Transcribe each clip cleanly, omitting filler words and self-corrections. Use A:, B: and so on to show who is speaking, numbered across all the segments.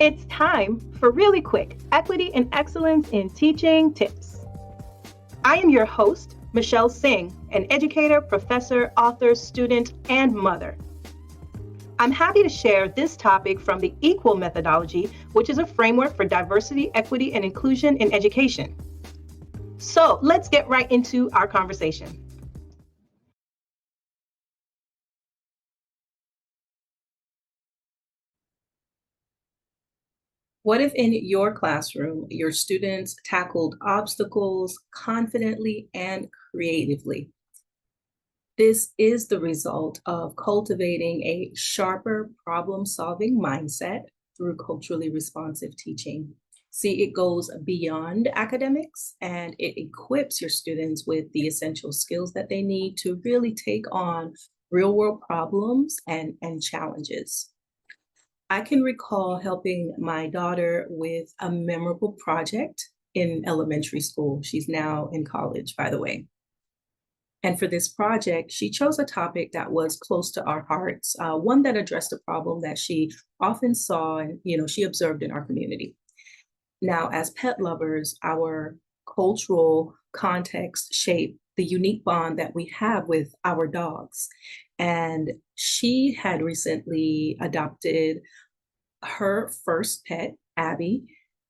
A: It's time for really quick equity and excellence in teaching tips. I am your host, Michelle Singh, an educator, professor, author, student, and mother. I'm happy to share this topic from the Equal methodology, which is a framework for diversity, equity, and inclusion in education. So let's get right into our conversation. What if in your classroom, your students tackled obstacles confidently and creatively? This is the result of cultivating a sharper problem-solving mindset through culturally responsive teaching. See, it goes beyond academics and it equips your students with the essential skills that they need to really take on real-world problems and challenges. I can recall helping my daughter with a memorable project in elementary school. She's now in college, by the way. And for this project, she chose a topic that was close to our hearts, one that addressed a problem that she often saw and she observed in our community. Now, as pet lovers, our cultural context shape the unique bond that we have with our dogs. And she had recently adopted her first pet, Abby.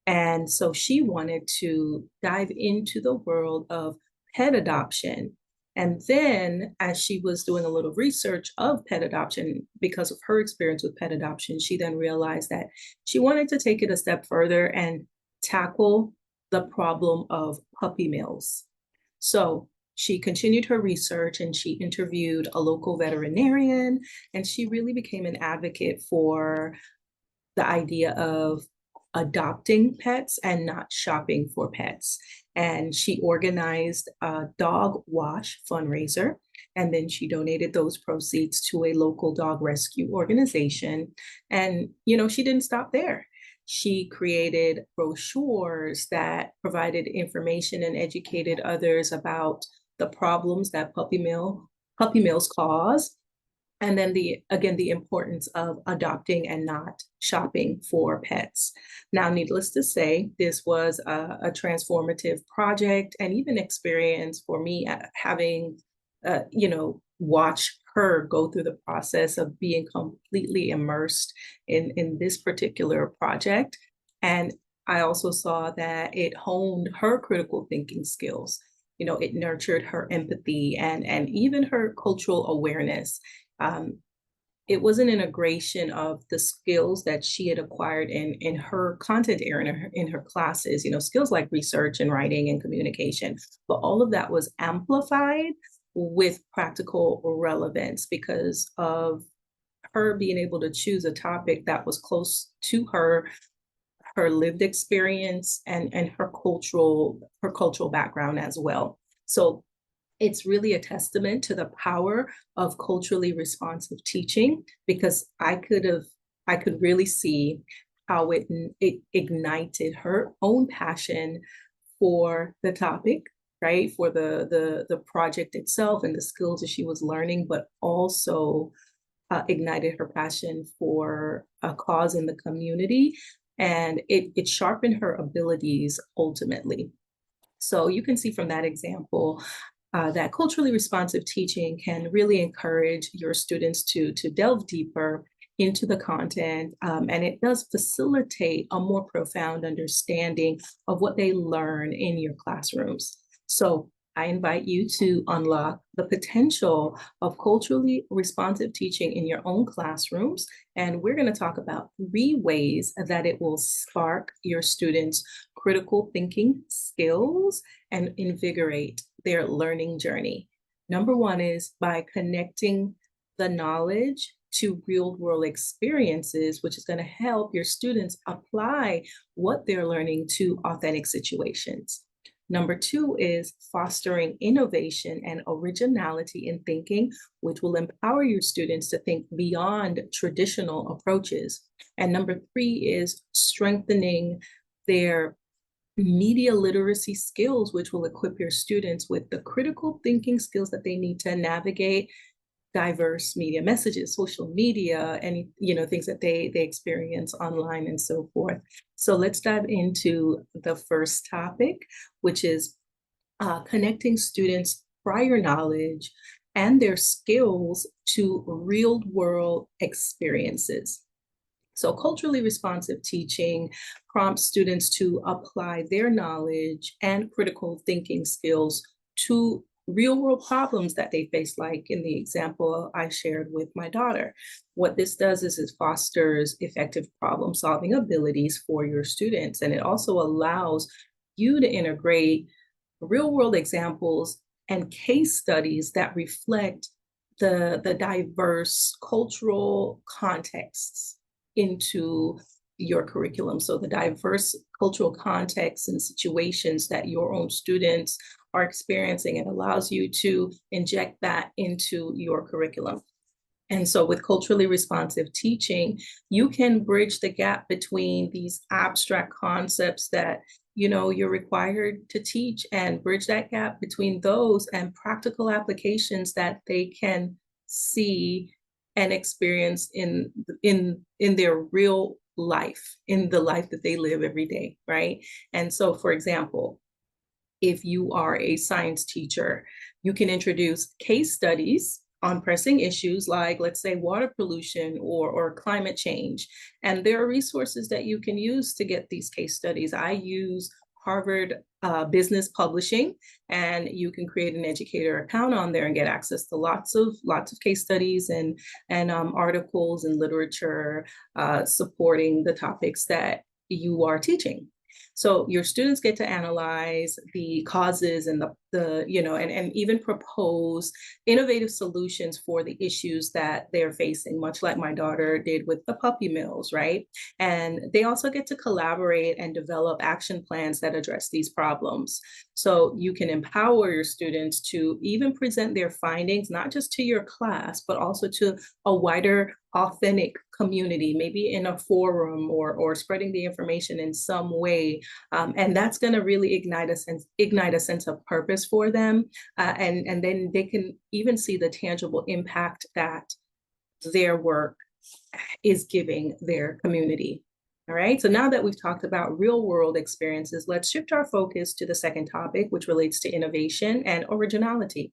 A: And so she wanted to dive into the world of pet adoption. And then, as she was doing a little research of pet adoption, because of her experience with pet adoption, she then realized that she wanted to take it a step further and tackle the problem of puppy mills. So she continued her research and she interviewed a local veterinarian, and she really became an advocate for the idea of adopting pets and not shopping for pets. And she organized a dog wash fundraiser, and then she donated those proceeds to a local dog rescue organization. And, she didn't stop there. She created brochures that provided information and educated others about the problems that puppy mills cause. And then the importance of adopting and not shopping for pets. Now, needless to say, this was a transformative project and even experience for me having, watched her go through the process of being completely immersed in this particular project. And I also saw that it honed her critical thinking skills. It nurtured her empathy and even her cultural awareness. It was an integration of the skills that she had acquired in her content area, in her classes, skills like research and writing and communication, but all of that was amplified with practical relevance because of her being able to choose a topic that was close to her lived experience and her cultural background as well. So it's really a testament to the power of culturally responsive teaching, because I could really see how it ignited her own passion for the topic, right? For the project itself and the skills that she was learning, but also ignited her passion for a cause in the community. And it sharpened her abilities ultimately. So you can see from that example that culturally responsive teaching can really encourage your students to delve deeper into the content, and it does facilitate a more profound understanding of what they learn in your classrooms. So I invite you to unlock the potential of culturally responsive teaching in your own classrooms. And we're going to talk about 3 ways that it will spark your students' critical thinking skills and invigorate their learning journey. Number 1 is by connecting the knowledge to real-world experiences, which is going to help your students apply what they're learning to authentic situations. Number 2 is fostering innovation and originality in thinking, which will empower your students to think beyond traditional approaches. And number 3 is strengthening their media literacy skills, which will equip your students with the critical thinking skills that they need to navigate diverse media messages, social media, any, things that they experience online and so forth. So let's dive into the first topic, which is connecting students' prior knowledge and their skills to real-world experiences. So culturally responsive teaching prompts students to apply their knowledge and critical thinking skills to real world problems that they face, like in the example I shared with my daughter. What this does is it fosters effective problem solving abilities for your students, and it also allows you to integrate real world examples and case studies that reflect the diverse cultural contexts into your curriculum. So the diverse cultural contexts and situations that your own students are experiencing, it allows you to inject that into your curriculum. And so with culturally responsive teaching, you can bridge the gap between these abstract concepts that you're required to teach, and bridge that gap between those and practical applications that they can see and experience in their real life, in the life that they live every day, right? And so, for example, if you are a science teacher, you can introduce case studies on pressing issues like, let's say, water pollution or climate change. And there are resources that you can use to get these case studies. I use Harvard Business Publishing, and you can create an educator account on there and get access to lots of case studies and articles and literature supporting the topics that you are teaching. So your students get to analyze the causes and and even propose innovative solutions for the issues that they're facing, much like my daughter did with the puppy mills, right? And they also get to collaborate and develop action plans that address these problems. So you can empower your students to even present their findings, not just to your class, but also to a wider, authentic community, maybe in a forum or spreading the information in some way. And that's going to really ignite a sense of purpose for them. And then they can even see the tangible impact that their work is giving their community. All right, so now that we've talked about real world experiences, let's shift our focus to the second topic, which relates to innovation and originality.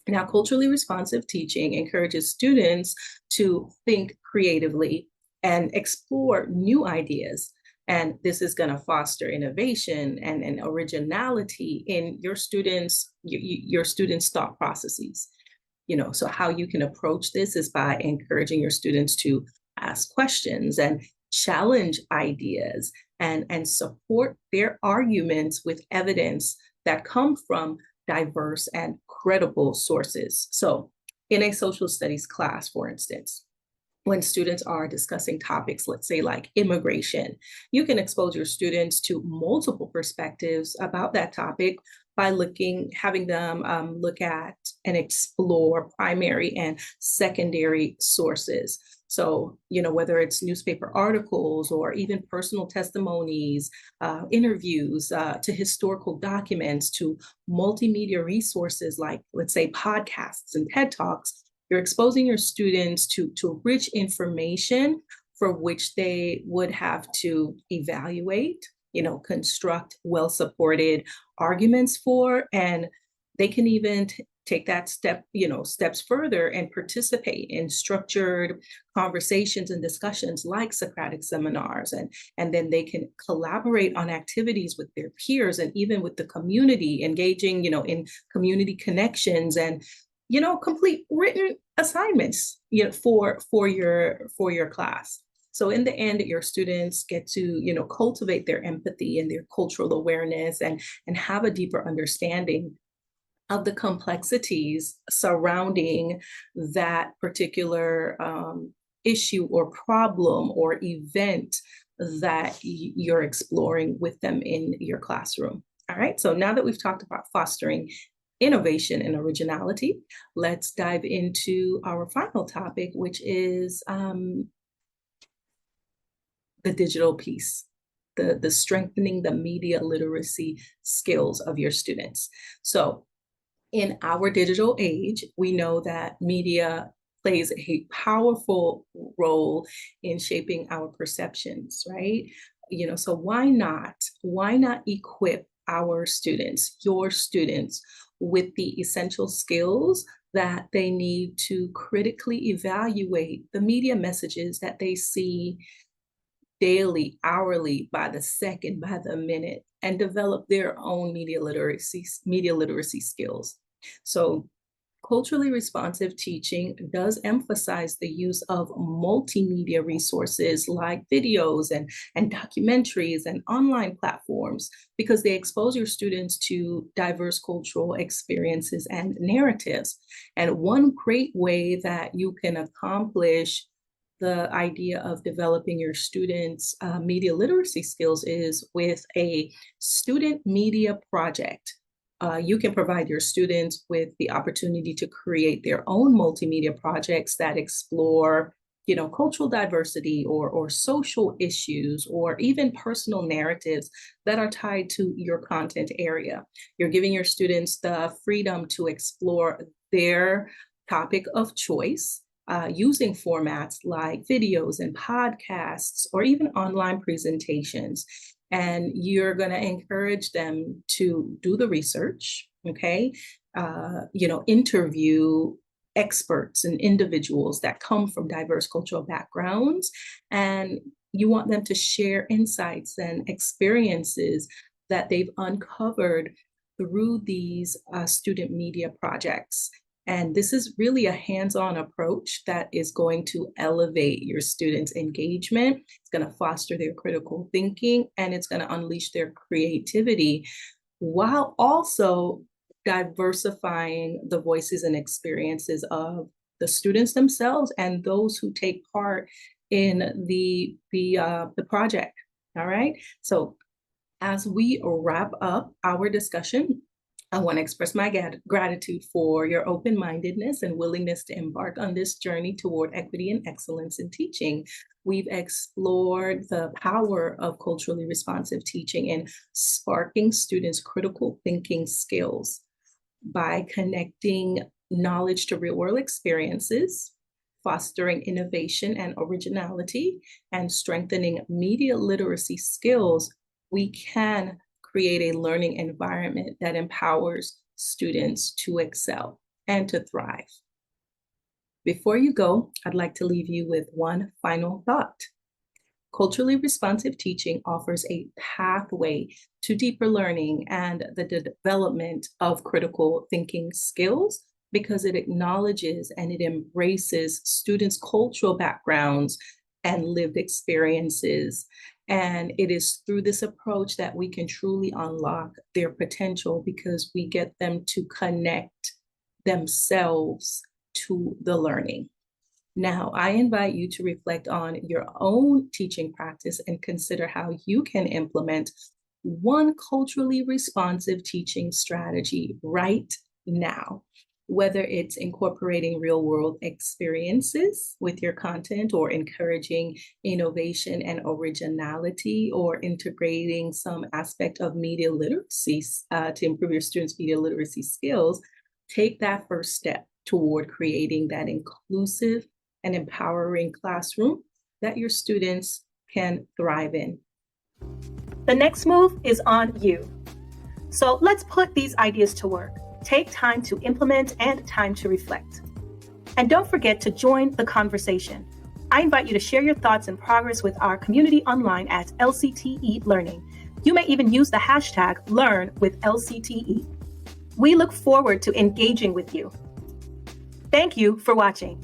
A: Now, culturally responsive teaching encourages students to think creatively and explore new ideas. And this is going to foster innovation and originality in your students' thought processes. So how you can approach this is by encouraging your students to ask questions and challenge ideas and support their arguments with evidence that come from diverse and credible sources. So in a social studies class, for instance, when students are discussing topics, let's say like immigration, you can expose your students to multiple perspectives about that topic by having them look at and explore primary and secondary sources. So, whether it's newspaper articles or even personal testimonies, interviews, to historical documents, to multimedia resources like, let's say, podcasts and TED Talks, you're exposing your students to rich information for which they would have to evaluate, construct well-supported arguments for, and they can even take that steps further and participate in structured conversations and discussions like Socratic seminars. And then they can collaborate on activities with their peers and even with the community, engaging, in community connections and, complete written assignments, for your class. So in the end, your students get to, cultivate their empathy and their cultural awareness and have a deeper understanding of the complexities surrounding that particular issue or problem or event that you're exploring with them in your classroom. All right, so now that we've talked about fostering innovation and originality, let's dive into our final topic, which is the digital piece, the strengthening the media literacy skills of your students. So In our digital age, we know that media plays a powerful role in shaping our perceptions, right? So why not equip our students, your students, with the essential skills that they need to critically evaluate the media messages that they see daily, hourly, by the second, by the minute, and develop their own media literacy skills. So culturally responsive teaching does emphasize the use of multimedia resources like videos and documentaries and online platforms, because they expose your students to diverse cultural experiences and narratives. And one great way that you can accomplish the idea of developing your students' media literacy skills is with a student media project. You can provide your students with the opportunity to create their own multimedia projects that explore, cultural diversity or social issues or even personal narratives that are tied to your content area. You're giving your students the freedom to explore their topic of choice using formats like videos and podcasts or even online presentations. And you're going to encourage them to do the research, okay? Interview experts and individuals that come from diverse cultural backgrounds. And you want them to share insights and experiences that they've uncovered through these student media projects. And this is really a hands-on approach that is going to elevate your students' engagement. It's going to foster their critical thinking, and it's going to unleash their creativity while also diversifying the voices and experiences of the students themselves and those who take part in the project. All right. So as we wrap up our discussion, I want to express my gratitude for your open-mindedness and willingness to embark on this journey toward equity and excellence in teaching. We've explored the power of culturally responsive teaching in sparking students' critical thinking skills by connecting knowledge to real-world experiences, fostering innovation and originality, and strengthening media literacy skills. We can create a learning environment that empowers students to excel and to thrive. Before you go, I'd like to leave you with one final thought. Culturally responsive teaching offers a pathway to deeper learning and the development of critical thinking skills because it acknowledges and it embraces students' cultural backgrounds and lived experiences. And it is through this approach that we can truly unlock their potential because we get them to connect themselves to the learning. Now, I invite you to reflect on your own teaching practice and consider how you can implement one culturally responsive teaching strategy right now. Whether it's incorporating real-world experiences with your content or encouraging innovation and originality or integrating some aspect of media literacy to improve your students' media literacy skills, take that first step toward creating that inclusive and empowering classroom that your students can thrive in.
B: The next move is on you. So let's put these ideas to work. Take time to implement and time to reflect. And don't forget to join the conversation. I invite you to share your thoughts and progress with our community online at LCT-E Learning. You may even use the hashtag #LearnWithLCT-E. We look forward to engaging with you. Thank you for watching.